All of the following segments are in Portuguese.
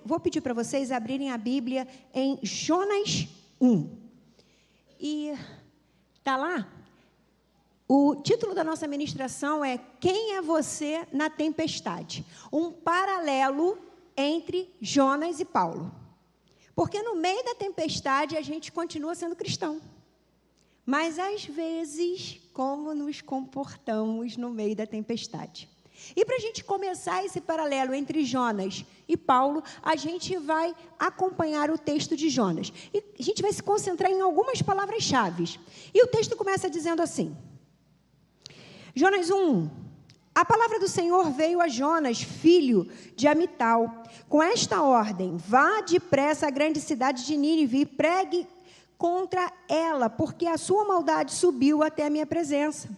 Vou pedir para vocês abrirem a Bíblia em Jonas 1. E está lá, o título da nossa ministração é Quem é você na tempestade? Um paralelo entre Jonas e Paulo. Porque no meio da tempestade a gente continua sendo cristão. Mas às vezes, como nos comportamos no meio da tempestade? E para a gente começar esse paralelo entre Jonas e Paulo, a gente vai acompanhar o texto de Jonas. E a gente vai se concentrar em algumas palavras-chave. E o texto começa dizendo assim, Jonas 1, a palavra do Senhor veio a Jonas, filho de Amital, com esta ordem, vá depressa à grande cidade de Nínive e pregue contra ela, porque a sua maldade subiu até a minha presença.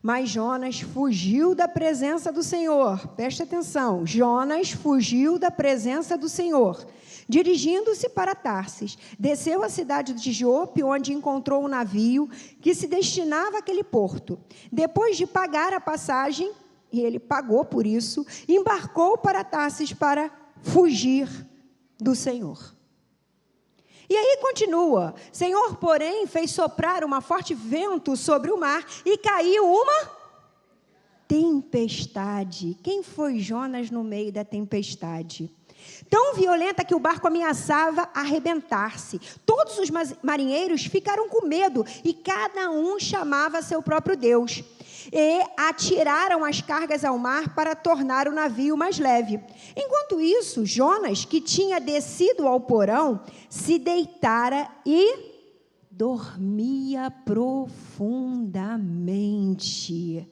Mas Jonas fugiu da presença do Senhor. Preste atenção. Jonas fugiu da presença do Senhor. Dirigindo-se para Tarsis, desceu à cidade de Jope, onde encontrou um navio que se destinava àquele porto. Depois de pagar a passagem, e ele pagou por isso, embarcou para Tarsis para fugir do Senhor. E aí continua, Senhor, porém, fez soprar um forte vento sobre o mar e caiu uma tempestade. Quem foi Jonas no meio da tempestade? Tão violenta que o barco ameaçava arrebentar-se. Todos os marinheiros ficaram com medo e cada um chamava seu próprio Deus. E atiraram as cargas ao mar para tornar o navio mais leve. Enquanto isso, Jonas, que tinha descido ao porão, se deitara e dormia profundamente.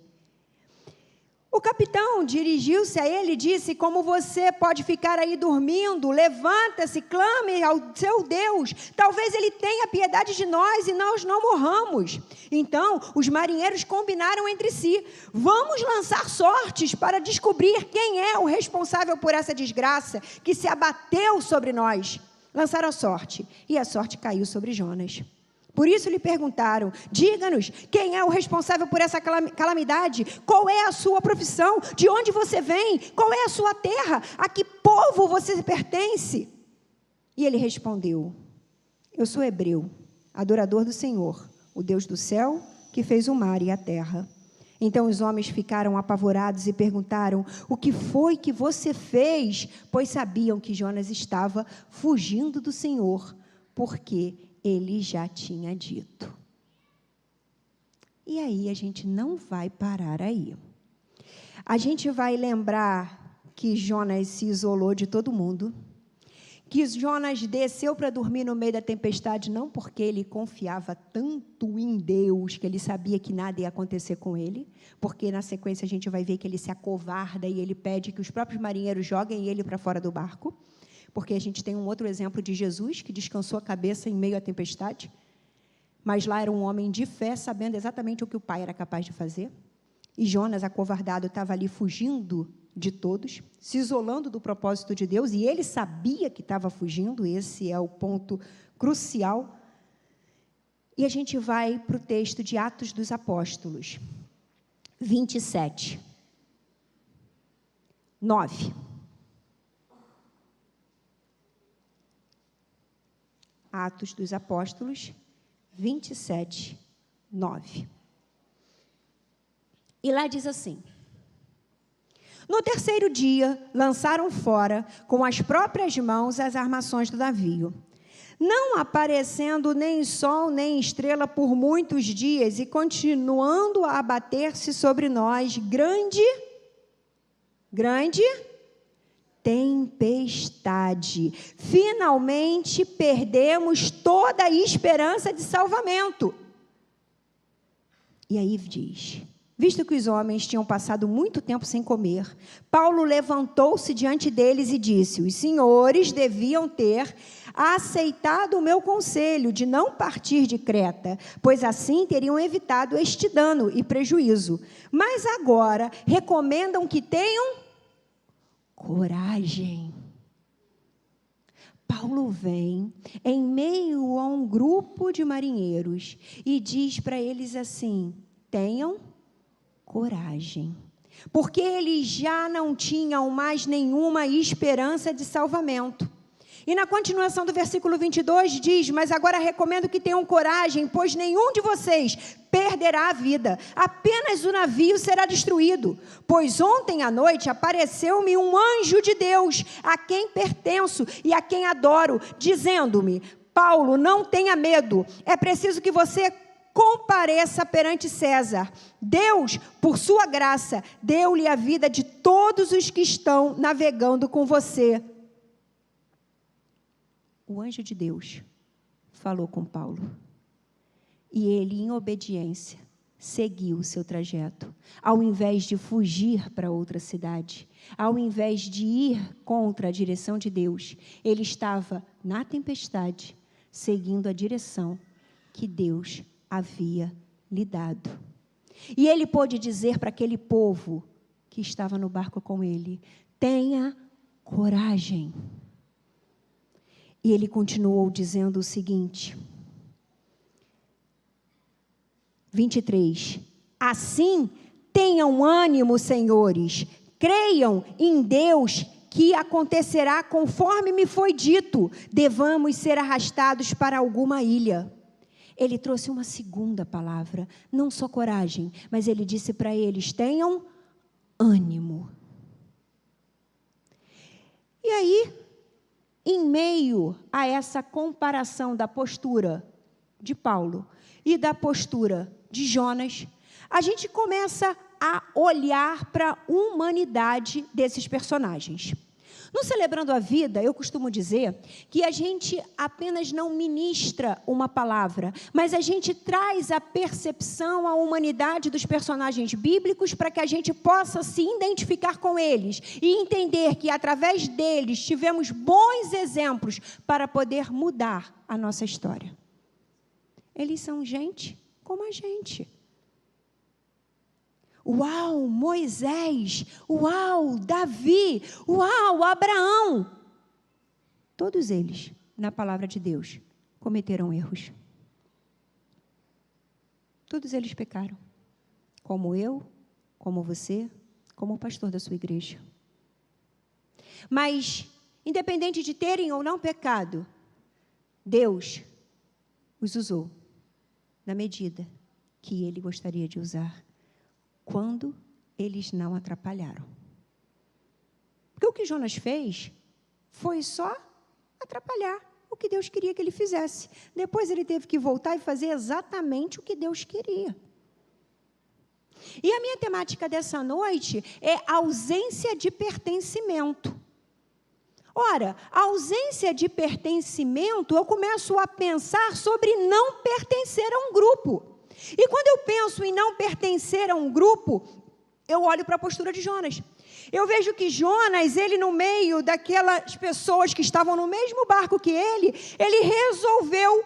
O capitão dirigiu-se a ele e disse, como você pode ficar aí dormindo? Levanta-se, clame ao seu Deus. Talvez ele tenha piedade de nós e nós não morramos. Então, os marinheiros combinaram entre si. Vamos lançar sortes para descobrir quem é o responsável por essa desgraça que se abateu sobre nós. Lançaram a sorte e a sorte caiu sobre Jonas. Por isso lhe perguntaram, diga-nos, quem é o responsável por essa calamidade? Qual é a sua profissão? De onde você vem? Qual é a sua terra? A que povo você pertence? E ele respondeu, eu sou hebreu, adorador do Senhor, o Deus do céu, que fez o mar e a terra. Então os homens ficaram apavorados e perguntaram, o que foi que você fez? Pois sabiam que Jonas estava fugindo do Senhor, porque ele já tinha dito. E aí a gente não vai parar aí. A gente vai lembrar que Jonas se isolou de todo mundo, que Jonas desceu para dormir no meio da tempestade, não porque ele confiava tanto em Deus, que ele sabia que nada ia acontecer com ele, porque na sequência a gente vai ver que ele se acovarda e ele pede que os próprios marinheiros joguem ele para fora do barco, porque a gente tem um outro exemplo de Jesus, que descansou a cabeça em meio à tempestade, mas lá era um homem de fé, sabendo exatamente o que o pai era capaz de fazer, e Jonas, acovardado, estava ali fugindo de todos, se isolando do propósito de Deus, e ele sabia que estava fugindo, esse é o ponto crucial. E a gente vai para o texto de Atos dos Apóstolos, 27, 9. Atos dos Apóstolos, 27, 9. E lá diz assim, no terceiro dia, lançaram fora, com as próprias mãos, as armações do navio. Não aparecendo nem sol, nem estrela por muitos dias, e continuando a abater-se sobre nós, grande tempestade. Finalmente perdemos toda a esperança de salvamento. E aí diz, visto que os homens tinham passado muito tempo sem comer, Paulo levantou-se diante deles e disse, os senhores deviam ter aceitado o meu conselho de não partir de Creta, pois assim teriam evitado este dano e prejuízo. Mas agora recomendam que tenham coragem. Paulo vem em meio a um grupo de marinheiros e diz para eles assim, tenham coragem. porque eles já não tinham mais nenhuma esperança de salvamento. E na continuação do versículo 22 diz: mas agora recomendo que tenham coragem, pois nenhum de vocês perderá a vida, apenas o navio será destruído. Pois ontem à noite apareceu-me um anjo de Deus, a quem pertenço e a quem adoro, dizendo-me: Paulo, não tenha medo, é preciso que você compareça perante César. Deus, por sua graça, deu-lhe a vida de todos os que estão navegando com você. O anjo de Deus falou com Paulo. E ele, em obediência, seguiu o seu trajeto. Ao invés de fugir para outra cidade, ao invés de ir contra a direção de Deus, ele estava na tempestade, seguindo a direção que Deus havia lhe dado. E ele pôde dizer para aquele povo que estava no barco com ele: tenha coragem. E ele continuou dizendo o seguinte, 23, assim, tenham ânimo, senhores, creiam em Deus, que acontecerá conforme me foi dito, devamos ser arrastados para alguma ilha. Ele trouxe uma segunda palavra, não só coragem, mas ele disse para eles: tenham ânimo. E aí, em meio a essa comparação da postura de Paulo e da postura de Jonas, a gente começa a olhar para a humanidade desses personagens. No Celebrando a Vida, eu costumo dizer que a gente apenas não ministra uma palavra, mas a gente traz a percepção, a humanidade dos personagens bíblicos para que a gente possa se identificar com eles e entender que através deles tivemos bons exemplos para poder mudar a nossa história. Eles são gente como a gente. Uau, Moisés, uau, Davi, uau, Abraão. Todos eles, na palavra de Deus, cometeram erros. Todos eles pecaram. Como eu, como você, como o pastor da sua igreja. Mas, independente de terem ou não pecado, Deus os usou na medida que Ele gostaria de usar, quando eles não atrapalharam. Porque o que Jonas fez foi só atrapalhar o que Deus queria que ele fizesse. Depois ele teve que voltar e fazer exatamente o que Deus queria. E a minha temática dessa noite é ausência de pertencimento. Ora, a ausência de pertencimento, eu começo a pensar sobre não pertencer a um grupo. E quando eu penso em não pertencer a um grupo, eu olho para a postura de Jonas. Eu vejo que Jonas, ele no meio daquelas pessoas que estavam no mesmo barco que ele resolveu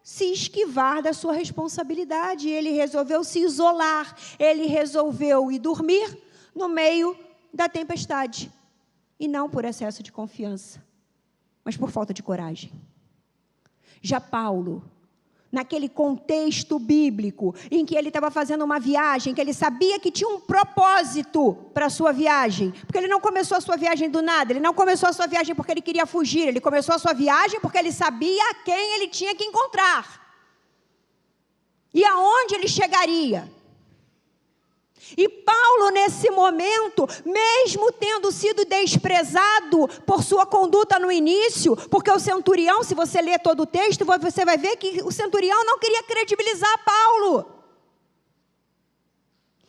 se esquivar da sua responsabilidade, ele resolveu se isolar, ele resolveu ir dormir no meio da tempestade. E não por excesso de confiança, mas por falta de coragem. Já Paulo, naquele contexto bíblico, em que ele estava fazendo uma viagem, que ele sabia que tinha um propósito para a sua viagem, porque ele não começou a sua viagem do nada, ele não começou a sua viagem porque ele queria fugir, ele começou a sua viagem porque ele sabia a quem ele tinha que encontrar, e aonde ele chegaria. E Paulo, nesse momento, mesmo tendo sido desprezado por sua conduta no início, porque o centurião, se você ler todo o texto, você vai ver que o centurião não queria credibilizar Paulo.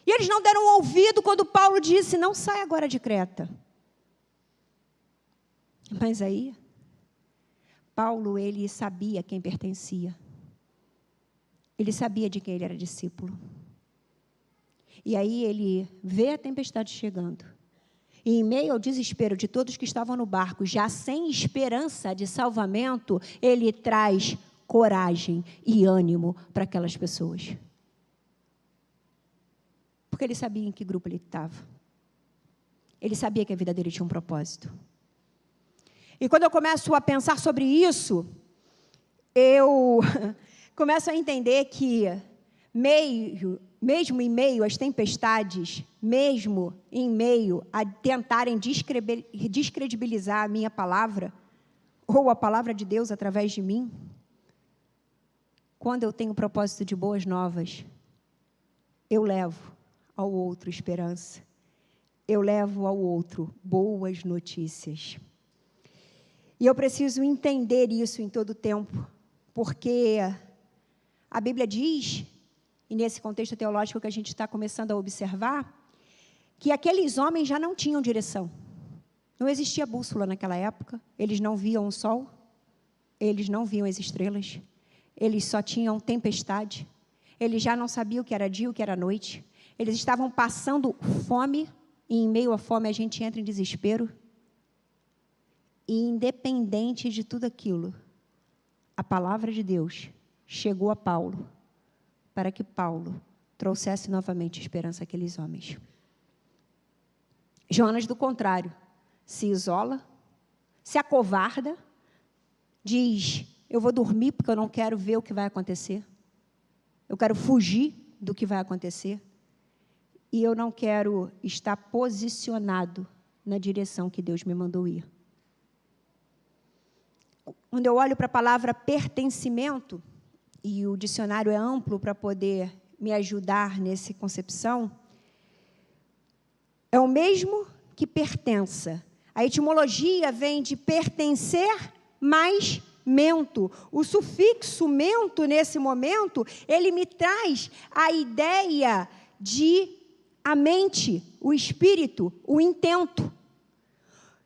E eles não deram ouvido quando Paulo disse: não sai agora de Creta. Mas aí, Paulo, ele sabia quem pertencia. Ele sabia de quem ele era discípulo. E aí ele vê a tempestade chegando. E em meio ao desespero de todos que estavam no barco, já sem esperança de salvamento, ele traz coragem e ânimo para aquelas pessoas. Porque ele sabia em que grupo ele estava. Ele sabia que a vida dele tinha um propósito. E quando eu começo a pensar sobre isso, eu começo a entender que meio mesmo em meio às tempestades, mesmo em meio a tentarem descredibilizar a minha palavra, ou a palavra de Deus através de mim, quando eu tenho o propósito de boas novas, eu levo ao outro esperança. Eu levo ao outro boas notícias. E eu preciso entender isso em todo o tempo, porque a Bíblia diz, e nesse contexto teológico que a gente está começando a observar, que aqueles homens já não tinham direção. Não existia bússola naquela época, eles não viam o sol, eles não viam as estrelas, eles só tinham tempestade, eles já não sabiam o que era dia e o que era noite, eles estavam passando fome, e em meio à fome a gente entra em desespero. E independente de tudo aquilo, a palavra de Deus chegou a Paulo, para que Paulo trouxesse novamente esperança àqueles homens. Jonas, do contrário, se isola, se acovarda, diz, eu vou dormir porque eu não quero ver o que vai acontecer. Eu quero fugir do que vai acontecer. E eu não quero estar posicionado na direção que Deus me mandou ir. Quando eu olho para a palavra pertencimento, e o dicionário é amplo para poder me ajudar nessa concepção, é o mesmo que pertença. A etimologia vem de pertencer mais mento. O sufixo mento, nesse momento, ele me traz a ideia de a mente, o espírito, o intento.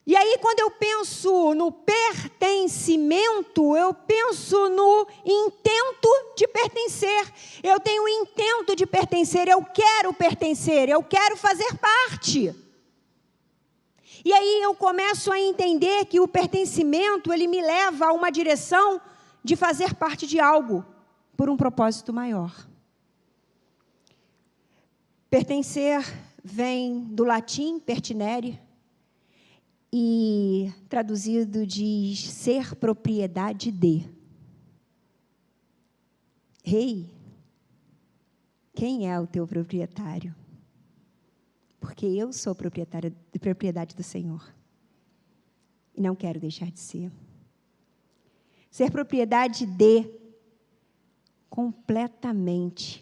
E aí, quando eu penso no pertencimento, eu penso no intento de pertencer. Eu tenho o intento de pertencer, eu quero fazer parte. E aí eu começo a entender que o pertencimento, ele me leva a uma direção de fazer parte de algo, por um propósito maior. Pertencer vem do latim pertinere, e traduzido diz ser propriedade de. Ei, quem é o teu proprietário? Porque eu sou propriedade do Senhor. E não quero deixar de ser. Ser propriedade de completamente.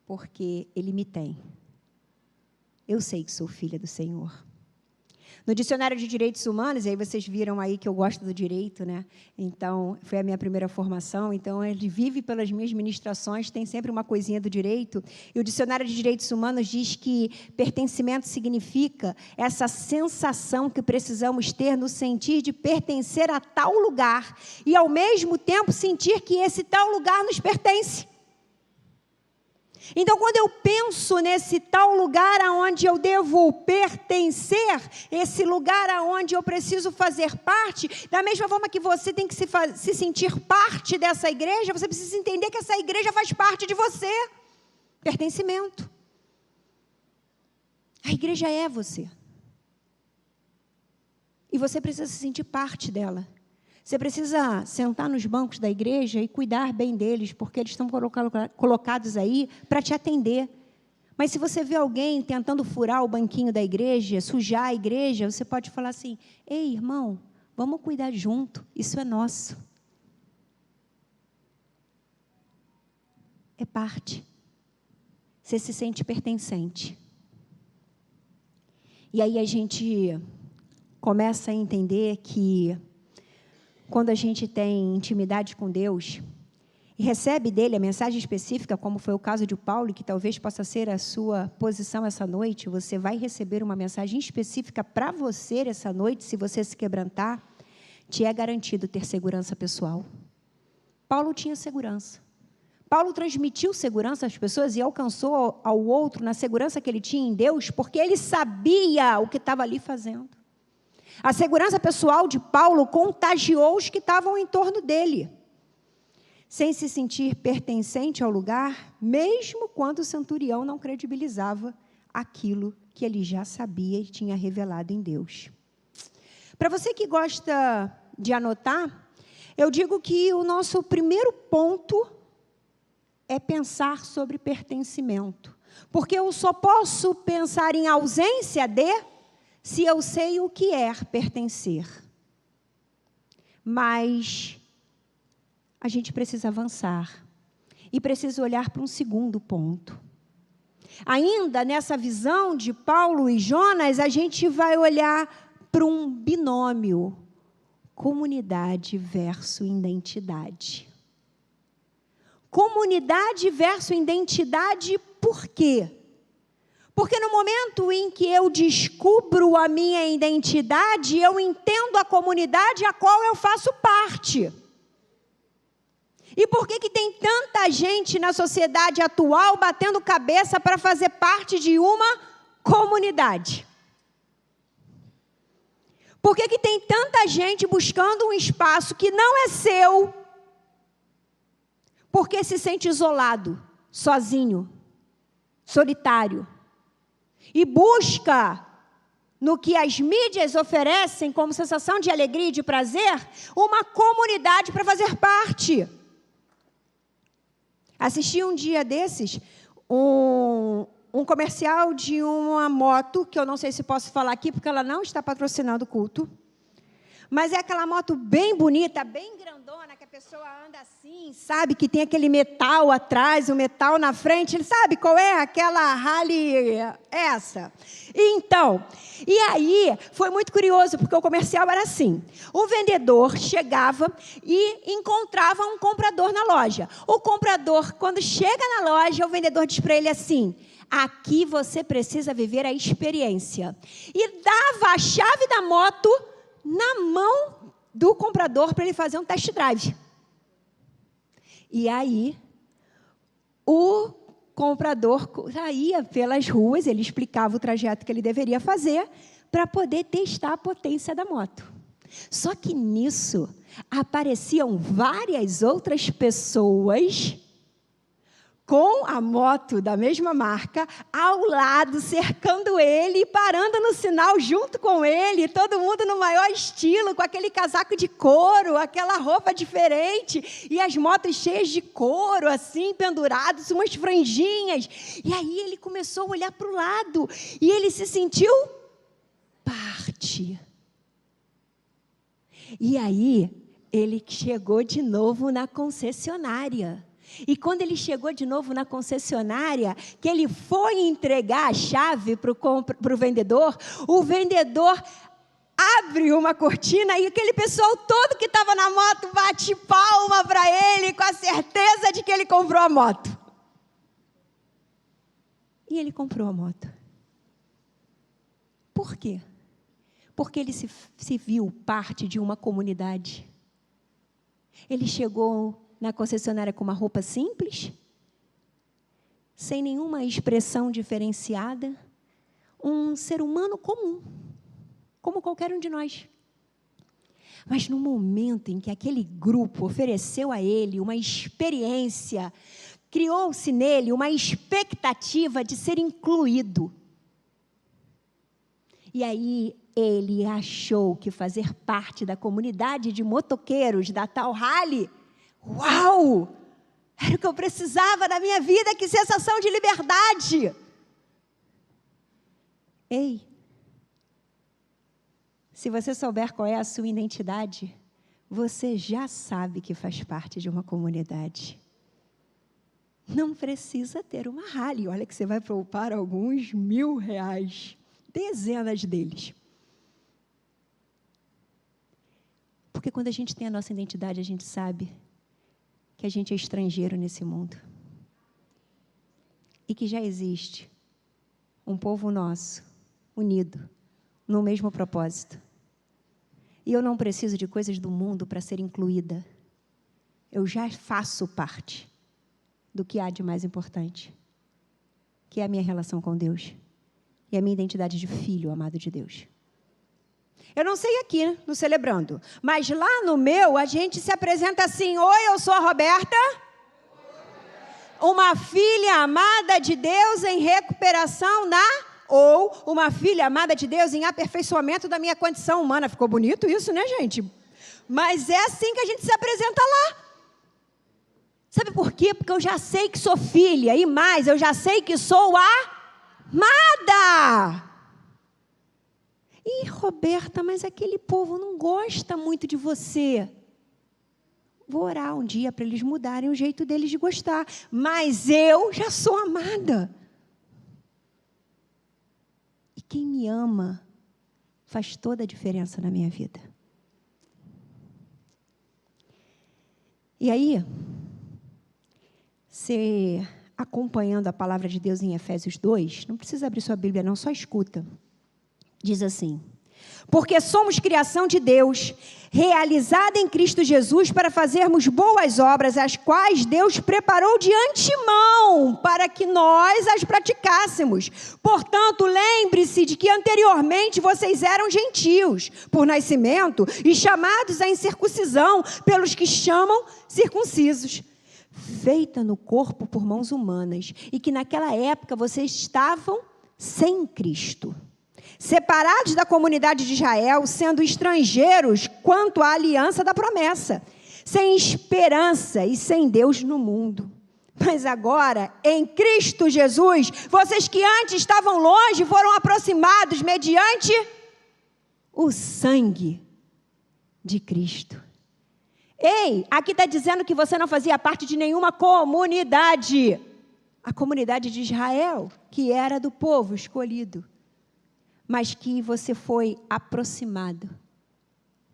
Porque Ele me tem. Eu sei que sou filha do Senhor. No dicionário de direitos humanos, e aí vocês viram aí que eu gosto do direito, né? Então, foi a minha primeira formação, então ele vive pelas minhas ministrações, tem sempre uma coisinha do direito. E o dicionário de direitos humanos diz que pertencimento significa essa sensação que precisamos ter no sentir de pertencer a tal lugar e, ao mesmo tempo, sentir que esse tal lugar nos pertence. Então, quando eu penso nesse tal lugar aonde eu devo pertencer, esse lugar aonde eu preciso fazer parte, da mesma forma que você tem que se sentir parte dessa igreja, você precisa entender que essa igreja faz parte de você. Pertencimento. A igreja é você. E você precisa se sentir parte dela. Você precisa sentar nos bancos da igreja e cuidar bem deles, porque eles estão colocados aí para te atender. Mas se você vê alguém tentando furar o banquinho da igreja, sujar a igreja, você pode falar assim, ei, irmão, vamos cuidar junto, isso é nosso. É parte. Você se sente pertencente. E aí a gente começa a entender que quando a gente tem intimidade com Deus e recebe dele a mensagem específica, como foi o caso de Paulo, que talvez possa ser a sua posição essa noite, você vai receber uma mensagem específica para você essa noite, se você se quebrantar, te é garantido ter segurança pessoal. Paulo tinha segurança. Paulo transmitiu segurança às pessoas e alcançou ao outro na segurança que ele tinha em Deus, porque ele sabia o que estava ali fazendo. A segurança pessoal de Paulo contagiou os que estavam em torno dele, sem se sentir pertencente ao lugar, mesmo quando o centurião não credibilizava aquilo que ele já sabia e tinha revelado em Deus. Para você que gosta de anotar, eu digo que o nosso primeiro ponto é pensar sobre pertencimento. Porque eu só posso pensar em ausência de, se eu sei o que é pertencer. Mas a gente precisa avançar. E precisa olhar para um segundo ponto. Ainda nessa visão de Paulo e Jonas, a gente vai olhar para um binômio. Comunidade versus identidade. Comunidade versus identidade, por quê? Porque no momento em que eu descubro a minha identidade, eu entendo a comunidade a qual eu faço parte. E por que tem tanta gente na sociedade atual batendo cabeça para fazer parte de uma comunidade? Por que tem tanta gente buscando um espaço que não é seu, porque se sente isolado, sozinho, solitário, e busca, no que as mídias oferecem como sensação de alegria e de prazer, uma comunidade para fazer parte? Assisti um dia desses, um comercial de uma moto, que eu não sei se posso falar aqui, porque ela não está patrocinando o culto. Mas é aquela moto bem bonita, bem grandona, que a pessoa anda assim, sabe? Que tem aquele metal atrás, o metal na frente. Ele sabe qual é? Aquela Harley, essa. Então, e aí, foi muito curioso, porque o comercial era assim. O vendedor chegava e encontrava um comprador na loja. O comprador, quando chega na loja, o vendedor diz para ele assim: aqui você precisa viver a experiência. E dava a chave da moto na mão do comprador para ele fazer um test drive. E aí, o comprador saía pelas ruas, ele explicava o trajeto que ele deveria fazer para poder testar a potência da moto. Só que nisso, apareciam várias outras pessoas com a moto da mesma marca, ao lado, cercando ele e parando no sinal junto com ele, todo mundo no maior estilo, com aquele casaco de couro, aquela roupa diferente, e as motos cheias de couro, assim, pendurados, umas franjinhas. E aí ele começou a olhar para o lado, e ele se sentiu parte. E aí, ele chegou de novo na concessionária. E quando ele chegou de novo na concessionária, que ele foi entregar a chave para o vendedor, o vendedor abre uma cortina e aquele pessoal todo que estava na moto bate palma para ele, com a certeza de que ele comprou a moto. E ele comprou a moto. Por quê? Porque ele se viu parte de uma comunidade. Ele chegou na concessionária com uma roupa simples, sem nenhuma expressão diferenciada, um ser humano comum, como qualquer um de nós. Mas no momento em que aquele grupo ofereceu a ele uma experiência, criou-se nele uma expectativa de ser incluído. E aí ele achou que fazer parte da comunidade de motoqueiros da tal Harley, uau! Era o que eu precisava na minha vida, que sensação de liberdade! Ei, se você souber qual é a sua identidade, você já sabe que faz parte de uma comunidade. Não precisa ter uma Harley, olha que você vai poupar alguns R$1.000, dezenas deles. Porque quando a gente tem a nossa identidade, a gente sabe que a gente é estrangeiro nesse mundo. E que já existe um povo nosso, unido, no mesmo propósito. E eu não preciso de coisas do mundo para ser incluída. Eu já faço parte do que há de mais importante, que é a minha relação com Deus e a minha identidade de filho amado de Deus. Eu não sei aqui, no Celebrando, mas lá no meu, a gente se apresenta assim: oi, eu sou a Roberta, uma filha amada de Deus em recuperação ou uma filha amada de Deus em aperfeiçoamento da minha condição humana. Ficou bonito isso, né, gente? Mas é assim que a gente se apresenta lá. Sabe por quê? Porque eu já sei que sou filha, e mais, eu já sei que sou amada. Ih, Roberta, mas aquele povo não gosta muito de você. Vou orar um dia para eles mudarem o jeito deles de gostar. Mas eu já sou amada. E quem me ama faz toda a diferença na minha vida. E aí, você acompanhando a palavra de Deus em Efésios 2, não precisa abrir sua Bíblia não, só escuta. Diz assim: porque somos criação de Deus, realizada em Cristo Jesus para fazermos boas obras, as quais Deus preparou de antemão para que nós as praticássemos. Portanto, lembre-se de que anteriormente vocês eram gentios, por nascimento, e chamados à incircuncisão, pelos que chamam circuncisos, feita no corpo por mãos humanas, e que naquela época vocês estavam sem Cristo, separados da comunidade de Israel, sendo estrangeiros quanto à aliança da promessa, sem esperança e sem Deus no mundo. Mas agora, em Cristo Jesus, vocês que antes estavam longe, foram aproximados mediante o sangue de Cristo. Ei, aqui está dizendo que você não fazia parte de nenhuma comunidade. A comunidade de Israel, que era do povo escolhido. Mas que você foi aproximado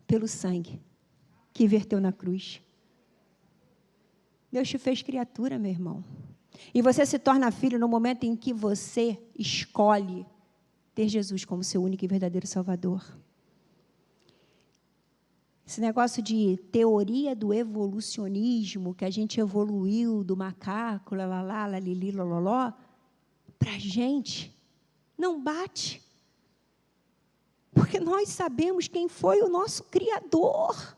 pelo sangue que verteu na cruz. Deus te fez criatura, meu irmão. E você se torna filho no momento em que você escolhe ter Jesus como seu único e verdadeiro Salvador. Esse negócio de teoria do evolucionismo, que a gente evoluiu do macaco, lalala, lalili, lololó, para a gente não bate. Porque nós sabemos quem foi o nosso Criador.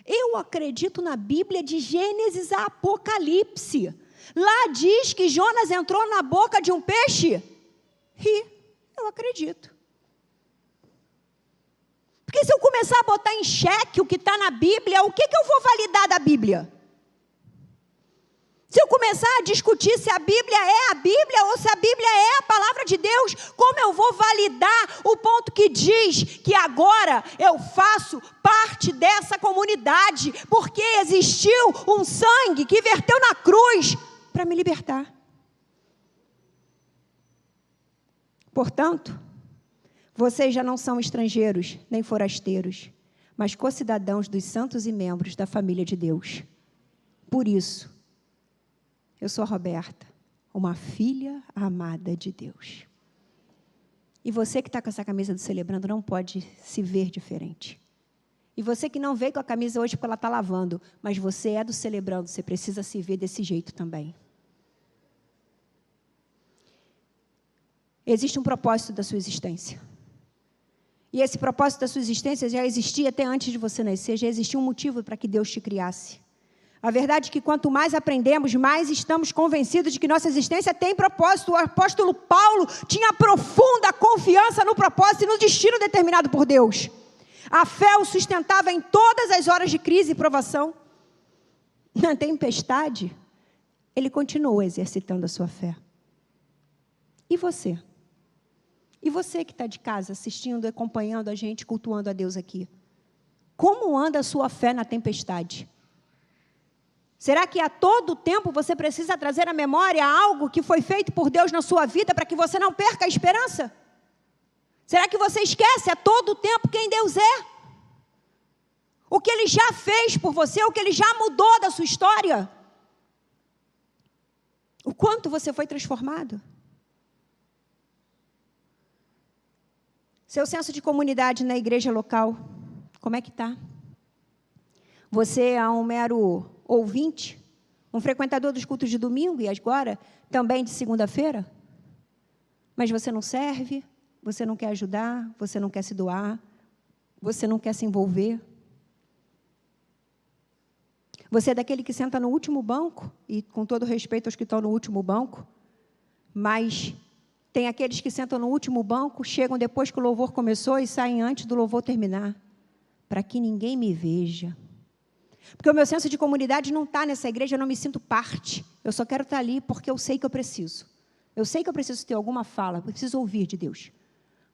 Eu acredito na Bíblia de Gênesis a Apocalipse. Lá diz que Jonas entrou na boca de um peixe. E eu acredito. Porque se eu começar a botar em xeque o que está na Bíblia, o que eu vou validar da Bíblia? Se eu começar a discutir se a Bíblia é a Bíblia ou se a Bíblia é a palavra de Deus, como eu vou validar o ponto que diz que agora eu faço parte dessa comunidade, porque existiu um sangue que verteu na cruz para me libertar? Portanto, vocês já não são estrangeiros nem forasteiros, mas co-cidadãos dos santos e membros da família de Deus. Por isso, eu sou a Roberta, uma filha amada de Deus. E você que está com essa camisa do Celebrando não pode se ver diferente. E você que não veio com a camisa hoje porque ela está lavando, mas você é do Celebrando, você precisa se ver desse jeito também. Existe um propósito da sua existência. E esse propósito da sua existência já existia até antes de você nascer, já existia um motivo para que Deus te criasse. A verdade é que quanto mais aprendemos, mais estamos convencidos de que nossa existência tem propósito. O apóstolo Paulo tinha profunda confiança no propósito e no destino determinado por Deus. A fé o sustentava em todas as horas de crise e provação. Na tempestade, ele continuou exercitando a sua fé. E você? E você que está de casa, assistindo, acompanhando a gente, cultuando a Deus aqui? Como anda a sua fé na tempestade? Será que a todo tempo você precisa trazer à memória algo que foi feito por Deus na sua vida para que você não perca a esperança? Será que você esquece a todo tempo quem Deus é? O que Ele já fez por você, o que Ele já mudou da sua história? O quanto você foi transformado? Seu senso de comunidade na igreja local, como é que está? Você é um mero ouvinte, um frequentador dos cultos de domingo e agora também de segunda-feira? Mas você não serve, você não quer ajudar, você não quer se doar, você não quer se envolver. Você é daquele que senta no último banco, e com todo respeito aos que estão no último banco, mas tem aqueles que sentam no último banco, chegam depois que o louvor começou e saem antes do louvor terminar, para que ninguém me veja. Porque o meu senso de comunidade não está nessa igreja, eu não me sinto parte. Eu só quero estar ali porque eu sei que eu preciso. Eu sei que eu preciso ter alguma fala, eu preciso ouvir de Deus.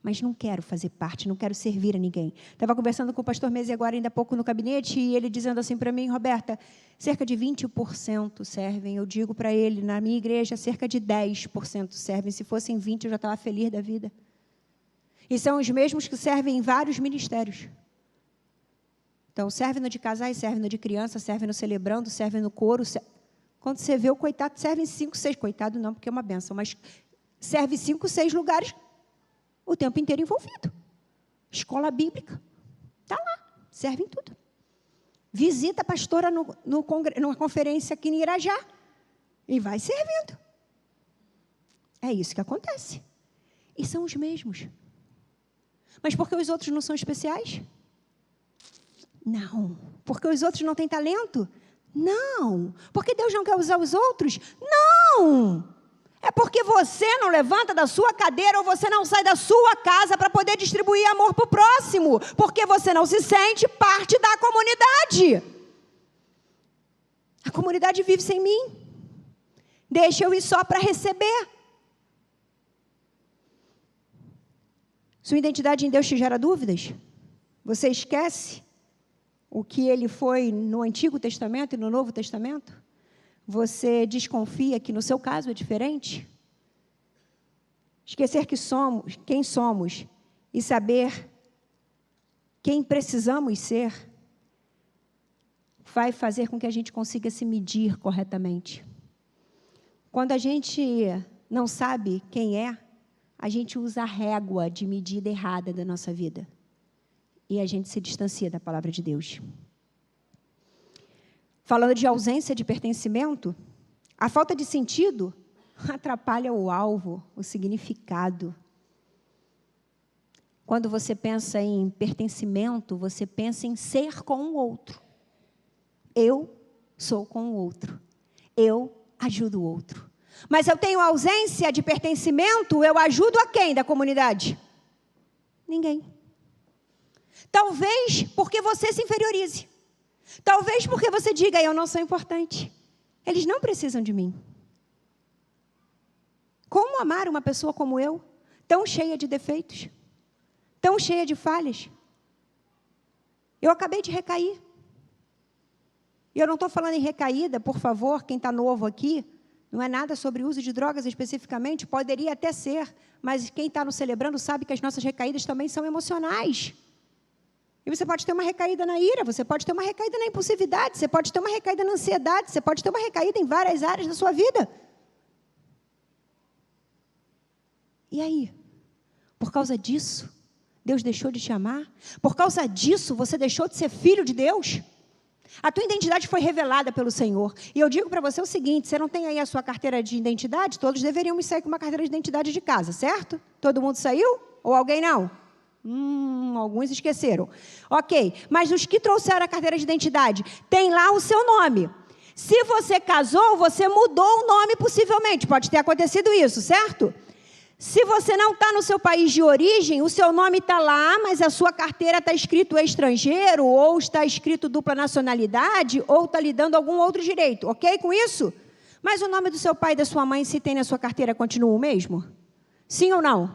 Mas não quero fazer parte, não quero servir a ninguém. Estava conversando com o pastor Mezi agora, ainda há pouco, no gabinete, e ele dizendo assim para mim, Roberta, cerca de 20% servem. Eu digo para ele, na minha igreja, cerca de 10% servem. Se fossem 20, eu já estava feliz da vida. E são os mesmos que servem em vários ministérios. Então, serve no de casais, serve no de criança, serve no celebrando, serve no coro. Quando você vê o coitado, serve em 5, 6. Coitado não, porque é uma benção, mas serve 5, 6 lugares o tempo inteiro envolvido. Escola bíblica. Está lá, serve em tudo. Visita a pastora numa conferência aqui em Irajá. E vai servindo. É isso que acontece. E são os mesmos. Mas por que os outros não são especiais? Não. Porque os outros não têm talento? Não. Porque Deus não quer usar os outros? Não. É porque você não levanta da sua cadeira ou você não sai da sua casa para poder distribuir amor para o próximo. Porque você não se sente parte da comunidade. A comunidade vive sem mim. Deixa eu ir só para receber. Sua identidade em Deus te gera dúvidas? Você esquece o que ele foi no Antigo Testamento e no Novo Testamento? Você desconfia que no seu caso é diferente? Esquecer quem somos e saber quem precisamos ser vai fazer com que a gente consiga se medir corretamente. Quando a gente não sabe quem é, a gente usa a régua de medida errada da nossa vida. E a gente se distancia da palavra de Deus. Falando de ausência de pertencimento, a falta de sentido atrapalha o alvo, o significado. Quando você pensa em pertencimento, você pensa em ser com o outro. Eu sou com o outro. Eu ajudo o outro. Mas eu tenho ausência de pertencimento, eu ajudo a quem da comunidade? Ninguém. Talvez porque você se inferiorize. Talvez porque você diga, eu não sou importante. Eles não precisam de mim. Como amar uma pessoa como eu, tão cheia de defeitos, tão cheia de falhas? Eu acabei de recair. E eu não estou falando em recaída, por favor, quem está novo aqui, não é nada sobre uso de drogas especificamente, poderia até ser, mas quem está no celebrando sabe que as nossas recaídas também são emocionais. E você pode ter uma recaída na ira, você pode ter uma recaída na impulsividade, você pode ter uma recaída na ansiedade, você pode ter uma recaída em várias áreas da sua vida. E aí? Por causa disso, Deus deixou de te amar? Por causa disso, você deixou de ser filho de Deus? A tua identidade foi revelada pelo Senhor. E eu digo para você o seguinte, você não tem aí a sua carteira de identidade? Todos deveríamos sair com uma carteira de identidade de casa, certo? Todo mundo saiu? Ou alguém não? Alguns esqueceram. Ok, mas os que trouxeram a carteira de identidade, tem lá o seu nome. Se você casou, você mudou o nome possivelmente. Pode ter acontecido isso, certo? Se você não está no seu país de origem, o seu nome está lá, mas a sua carteira está escrito estrangeiro, ou está escrito dupla nacionalidade, ou está lhe dando algum outro direito. Ok com isso? Mas o nome do seu pai e da sua mãe, se tem na sua carteira, continua o mesmo? Sim ou não?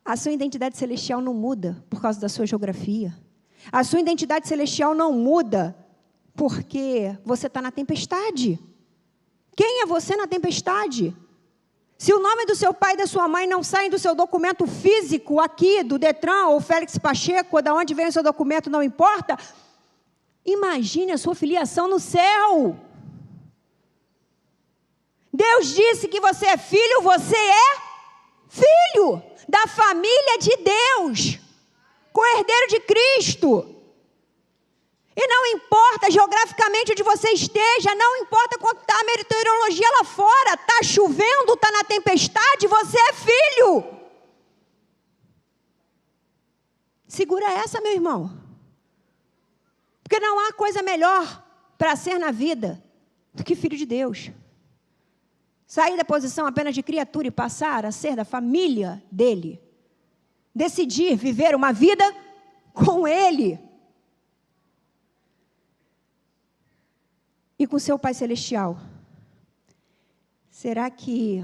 A sua identidade celestial não muda por causa da sua geografia. A sua identidade celestial não muda porque você está na tempestade. Quem é você na tempestade? Se o nome do seu pai e da sua mãe não saem do seu documento físico aqui, do Detran ou Félix Pacheco, ou de onde vem o seu documento, não importa, imagine a sua filiação no céu. Deus disse que você é filho, você é filho da família de Deus, co-herdeiro de Cristo. E não importa geograficamente onde você esteja, não importa quanto está a meteorologia lá fora, está chovendo, está na tempestade, você é filho. Segura essa, meu irmão. Porque não há coisa melhor para ser na vida do que filho de Deus. Sair da posição apenas de criatura e passar a ser da família dele. Decidir viver uma vida com ele. e com seu Pai Celestial, será que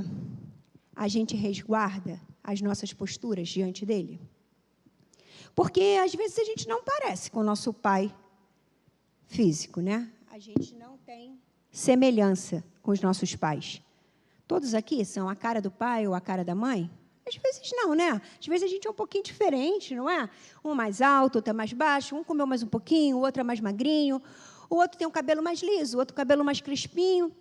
a gente resguarda as nossas posturas diante dele? Porque, às vezes, a gente não parece com o nosso pai físico, né? A gente não tem semelhança com os nossos pais. Todos aqui são a cara do pai ou a cara da mãe? Às vezes não, né? Às vezes a gente é um pouquinho diferente, não é? Um mais alto, outro é mais baixo, um comeu mais um pouquinho, o outro é mais magrinho, o outro tem um cabelo mais liso, o outro cabelo mais crespinho.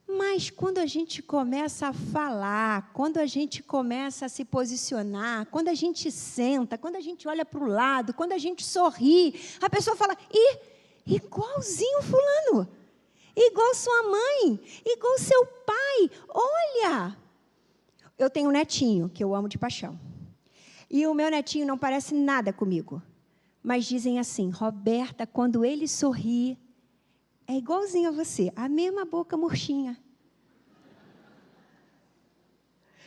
Mas quando a gente começa a falar, quando a gente começa a se posicionar, quando a gente senta, quando a gente olha para o lado, quando a gente sorri, a pessoa fala, igualzinho fulano, igual sua mãe, igual seu pai, olha. Eu tenho um netinho, que eu amo de paixão. E o meu netinho não parece nada comigo. Mas dizem assim, Roberta, quando ele sorri, é igualzinho a você, a mesma boca murchinha.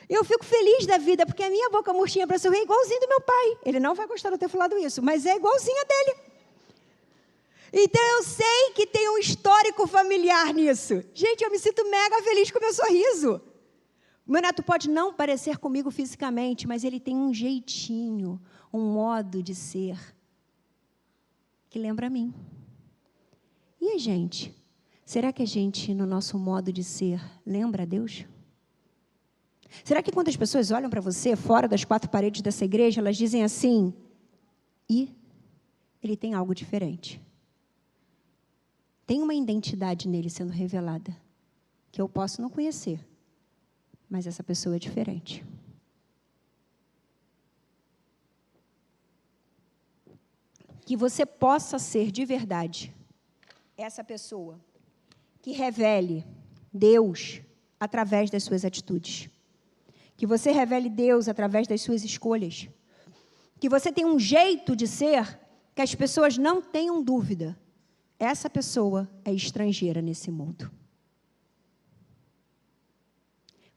Eu fico feliz da vida, porque a minha boca murchinha para sorrir é igualzinho do meu pai. Ele não vai gostar de eu ter falado isso, mas é igualzinha dele. Então, eu sei que tem um histórico familiar nisso. Gente, eu me sinto mega feliz com o meu sorriso. O meu neto pode não parecer comigo fisicamente, mas ele tem um jeitinho, um modo de ser que lembra a mim. E a gente? Será que a gente, no nosso modo de ser, lembra a Deus? Será que quando as pessoas olham para você, fora das quatro paredes dessa igreja, elas dizem assim, ele tem algo diferente. Tem uma identidade nele sendo revelada, que eu posso não conhecer, mas essa pessoa é diferente. Que você possa ser de verdade essa pessoa que revele Deus através das suas atitudes. Que você revele Deus através das suas escolhas. Que você tenha um jeito de ser que as pessoas não tenham dúvida. Essa pessoa é estrangeira nesse mundo.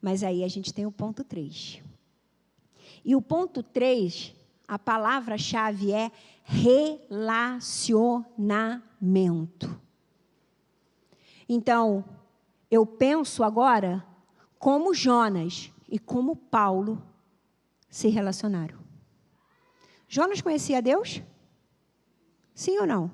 Mas aí a gente tem o ponto 3. E o ponto 3, a palavra-chave é relacionamento. Então, eu penso agora como Jonas e como Paulo se relacionaram. Jonas conhecia Deus? Sim ou não?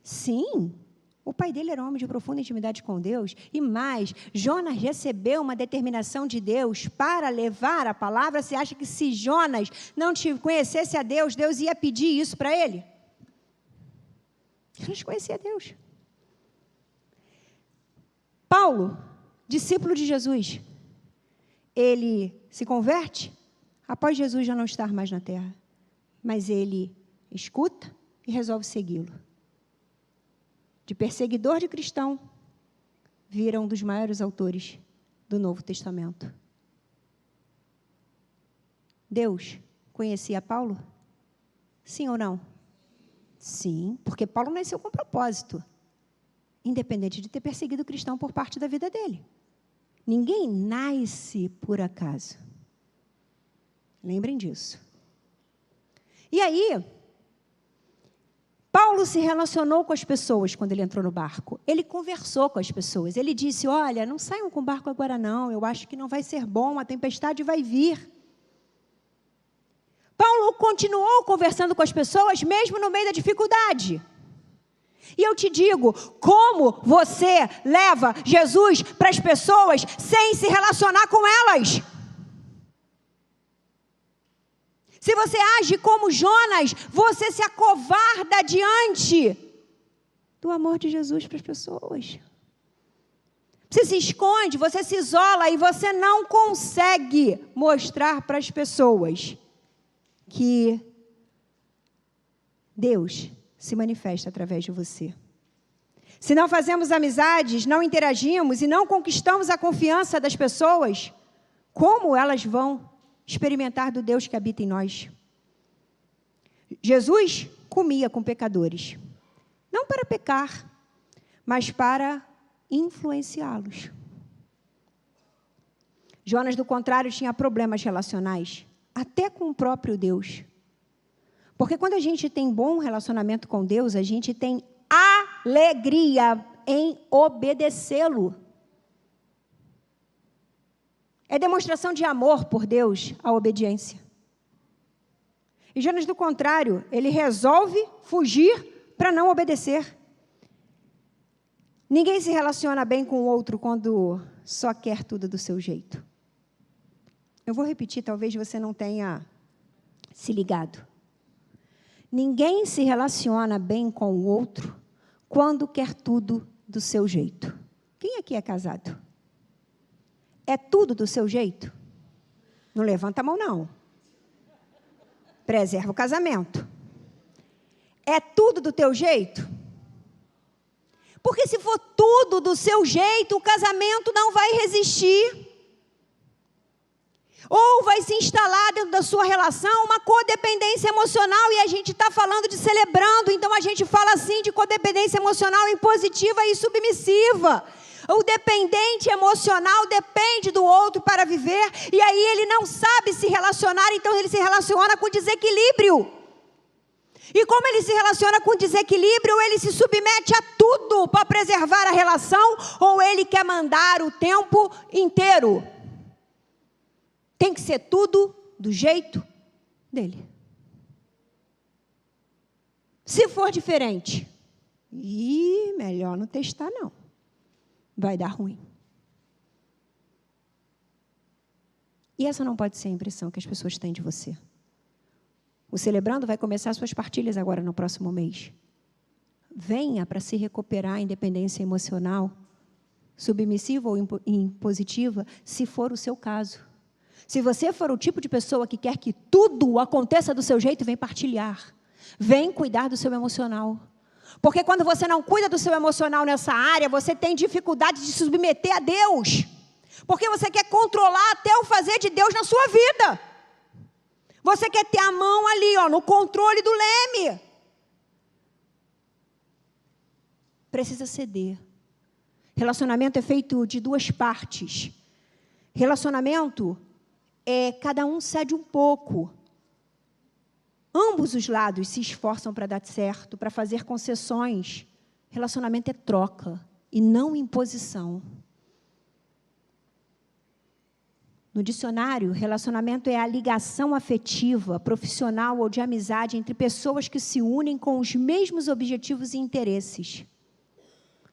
Sim. O pai dele era um homem de profunda intimidade com Deus. E mais, Jonas recebeu uma determinação de Deus para levar a palavra. Você acha que se Jonas não conhecesse a Deus, Deus ia pedir isso para ele? Jonas conhecia Deus. Paulo, discípulo de Jesus, ele se converte após Jesus já não estar mais na terra. Mas ele escuta e resolve segui-lo. De perseguidor de cristão, vira um dos maiores autores do Novo Testamento. Deus conhecia Paulo? Sim ou não? Sim, porque Paulo nasceu com propósito. Independente de ter perseguido o cristão por parte da vida dele. Ninguém nasce por acaso. Lembrem disso. E aí, Paulo se relacionou com as pessoas quando ele entrou no barco. Ele conversou com as pessoas. Ele disse, olha, não saiam com o barco agora não. Eu acho que não vai ser bom, a tempestade vai vir. Paulo continuou conversando com as pessoas, mesmo no meio da dificuldade. E eu te digo, como você leva Jesus para as pessoas sem se relacionar com elas? Se você age como Jonas, você se acovarda diante do amor de Jesus para as pessoas. Você se esconde, você se isola e você não consegue mostrar para as pessoas que Deus se manifesta através de você. Se não fazemos amizades, não interagimos e não conquistamos a confiança das pessoas, como elas vão experimentar do Deus que habita em nós? Jesus comia com pecadores, não para pecar, mas para influenciá-los. Jonas, do contrário, tinha problemas relacionais, até com o próprio Deus. Porque quando a gente tem bom relacionamento com Deus, a gente tem alegria em obedecê-lo. É demonstração de amor por Deus a obediência. E Jonas, do contrário, ele resolve fugir para não obedecer. Ninguém se relaciona bem com o outro quando só quer tudo do seu jeito. Eu vou repetir, talvez você não tenha se ligado. Ninguém se relaciona bem com o outro quando quer tudo do seu jeito. Quem aqui é casado? É tudo do seu jeito? Não levanta a mão, não. Preserva o casamento. É tudo do teu jeito? Porque se for tudo do seu jeito, o casamento não vai resistir. Ou vai se instalar dentro da sua relação uma codependência emocional, e a gente está falando de celebrando, então a gente fala assim de codependência emocional impositiva e submissiva. O dependente emocional depende do outro para viver, e aí ele não sabe se relacionar, então ele se relaciona com desequilíbrio. E como ele se relaciona com desequilíbrio, ele se submete a tudo para preservar a relação, ou ele quer mandar o tempo inteiro. Tem que ser tudo do jeito dele. Se for diferente, melhor não testar, não. Vai dar ruim. E essa não pode ser a impressão que as pessoas têm de você. O Celebrando vai começar suas partilhas agora no próximo mês. Venha para se recuperar a independência emocional, submissiva ou impositiva, se for o seu caso. Se você for o tipo de pessoa que quer que tudo aconteça do seu jeito, vem partilhar. Vem cuidar do seu emocional. Porque quando você não cuida do seu emocional nessa área, você tem dificuldade de se submeter a Deus. Porque você quer controlar até o fazer de Deus na sua vida. Você quer ter a mão ali, no controle do leme. Precisa ceder. Relacionamento é feito de duas partes. Relacionamento cada um cede um pouco. Ambos os lados se esforçam para dar certo, para fazer concessões. Relacionamento é troca e não imposição. No dicionário, relacionamento é a ligação afetiva, profissional ou de amizade entre pessoas que se unem com os mesmos objetivos e interesses.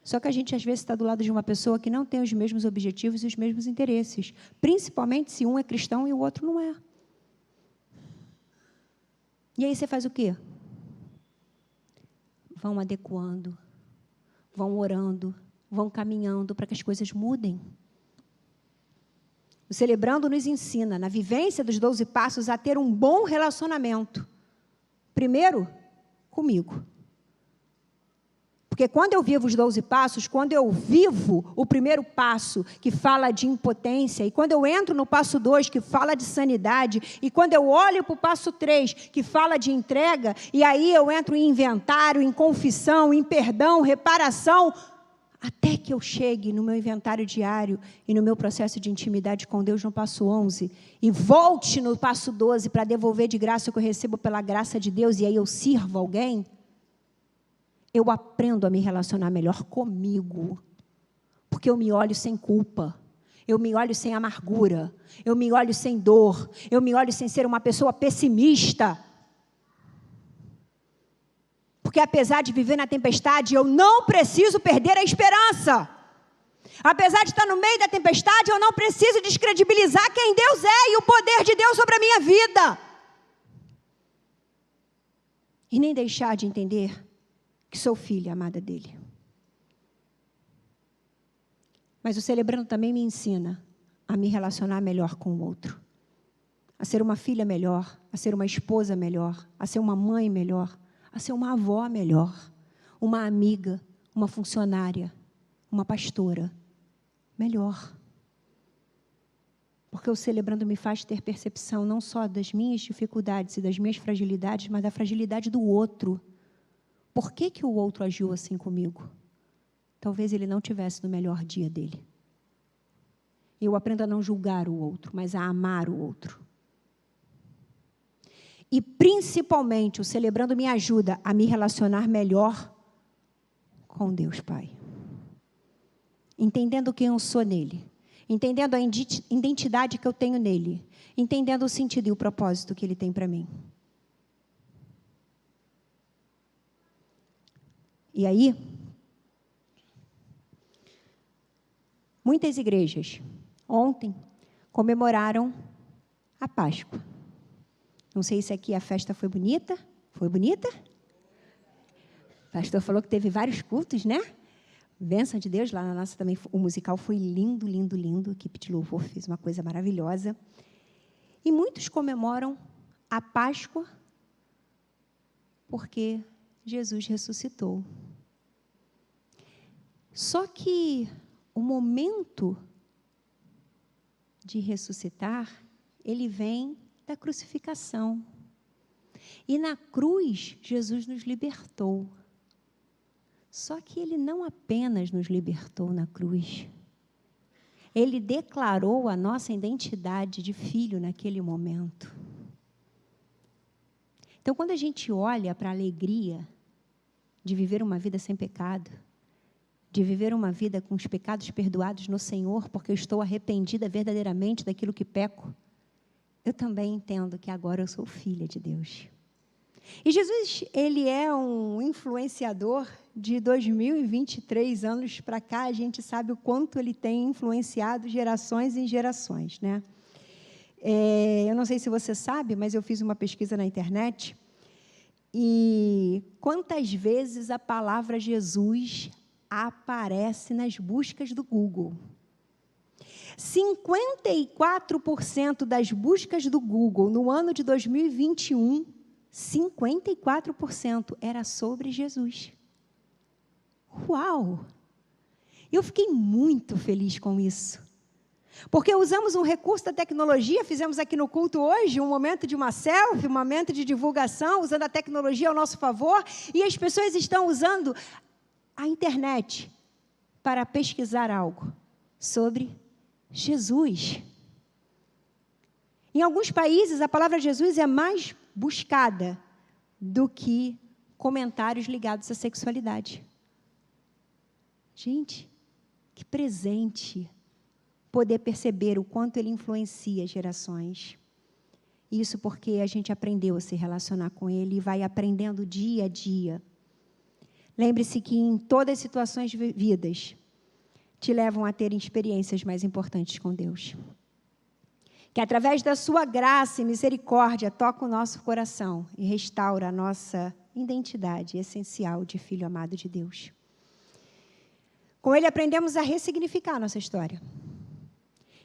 Só que a gente, às vezes, está do lado de uma pessoa que não tem os mesmos objetivos e os mesmos interesses. Principalmente se um é cristão e o outro não é. E aí você faz o quê? Vão adequando, vão orando, vão caminhando para que as coisas mudem. O Celebrando nos ensina, na vivência dos 12 passos, a ter um bom relacionamento. Primeiro, comigo. Porque quando eu vivo os 12 passos, quando eu vivo o primeiro passo, que fala de impotência, e quando eu entro no passo 2, que fala de sanidade, e quando eu olho para o passo 3, que fala de entrega, e aí eu entro em inventário, em confissão, em perdão, reparação, até que eu chegue no meu inventário diário e no meu processo de intimidade com Deus no passo 11, e volte no passo 12 para devolver de graça o que eu recebo pela graça de Deus, e aí eu sirvo alguém, eu aprendo a me relacionar melhor comigo, porque eu me olho sem culpa, eu me olho sem amargura, eu me olho sem dor, eu me olho sem ser uma pessoa pessimista. Porque apesar de viver na tempestade, eu não preciso perder a esperança. Apesar de estar no meio da tempestade, eu não preciso descredibilizar quem Deus é e o poder de Deus sobre a minha vida. E nem deixar de entender que sou filha amada dele. Mas o Celebrando também me ensina a me relacionar melhor com o outro. A ser uma filha melhor, a ser uma esposa melhor, a ser uma mãe melhor, a ser uma avó melhor, uma amiga, uma funcionária, uma pastora melhor. Porque o Celebrando me faz ter percepção não só das minhas dificuldades e das minhas fragilidades, mas da fragilidade do outro. Por que que o outro agiu assim comigo? Talvez ele não tivesse no melhor dia dele. Eu aprendo a não julgar o outro, mas a amar o outro. E, principalmente, o Celebrando me ajuda a me relacionar melhor com Deus Pai. entendendo quem eu sou nele, entendendo a identidade que eu tenho nele, entendendo o sentido e o propósito que ele tem para mim. E aí, muitas igrejas, ontem, comemoraram a Páscoa. Não sei se aqui a festa foi bonita. Foi bonita? O pastor falou que teve vários cultos, né? Bênção de Deus. Lá na nossa também, o musical foi lindo, lindo, lindo. A equipe de louvor fez uma coisa maravilhosa. E muitos comemoram a Páscoa porque Jesus ressuscitou. Só que o momento de ressuscitar, ele vem da crucificação. E na cruz, Jesus nos libertou. Só que ele não apenas nos libertou na cruz. Ele declarou a nossa identidade de filho naquele momento. Então, quando a gente olha para a alegria de viver uma vida sem pecado, de viver uma vida com os pecados perdoados no Senhor, porque eu estou arrependida verdadeiramente daquilo que peco, eu também entendo que agora eu sou filha de Deus. E Jesus, ele é um influenciador de 2023 anos para cá. A gente sabe o quanto ele tem influenciado gerações em gerações, né? Eu não sei se você sabe, mas eu fiz uma pesquisa na internet. E quantas vezes a palavra Jesus aparece nas buscas do Google? 54% das buscas do Google no ano de 2021, 54% era sobre Jesus. Uau! Eu fiquei muito feliz com isso. Porque usamos um recurso da tecnologia, fizemos aqui no culto hoje um momento de uma selfie, um momento de divulgação, usando a tecnologia ao nosso favor, e as pessoas estão usando a internet para pesquisar algo sobre Jesus. Em alguns países, a palavra Jesus é mais buscada do que comentários ligados à sexualidade. Gente, que presente poder perceber o quanto ele influencia gerações. Isso porque a gente aprendeu a se relacionar com ele e vai aprendendo dia a dia. Lembre-se que em todas as situações vividas te levam a ter experiências mais importantes com Deus. Que através da sua graça e misericórdia toca o nosso coração e restaura a nossa identidade essencial de filho amado de Deus. Com ele aprendemos a ressignificar a nossa história.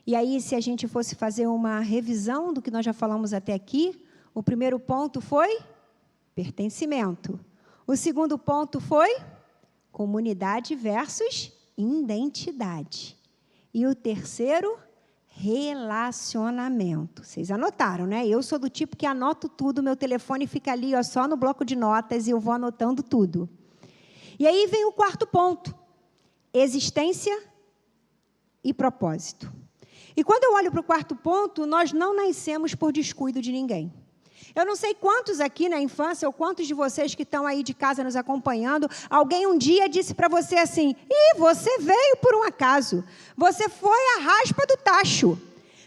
E aí, se a gente fosse fazer uma revisão do que nós já falamos até aqui, o primeiro ponto foi pertencimento. O segundo ponto foi comunidade versus identidade. E o terceiro, relacionamento. Vocês anotaram, né? Eu sou do tipo que anoto tudo, meu telefone fica ali só no bloco de notas e eu vou anotando tudo. E aí vem o quarto ponto, existência e propósito. E quando eu olho para o quarto ponto, nós não nascemos por descuido de ninguém. Eu não sei quantos aqui na infância, ou quantos de vocês que estão aí de casa nos acompanhando, alguém um dia disse para você assim, você veio por um acaso, você foi a raspa do tacho,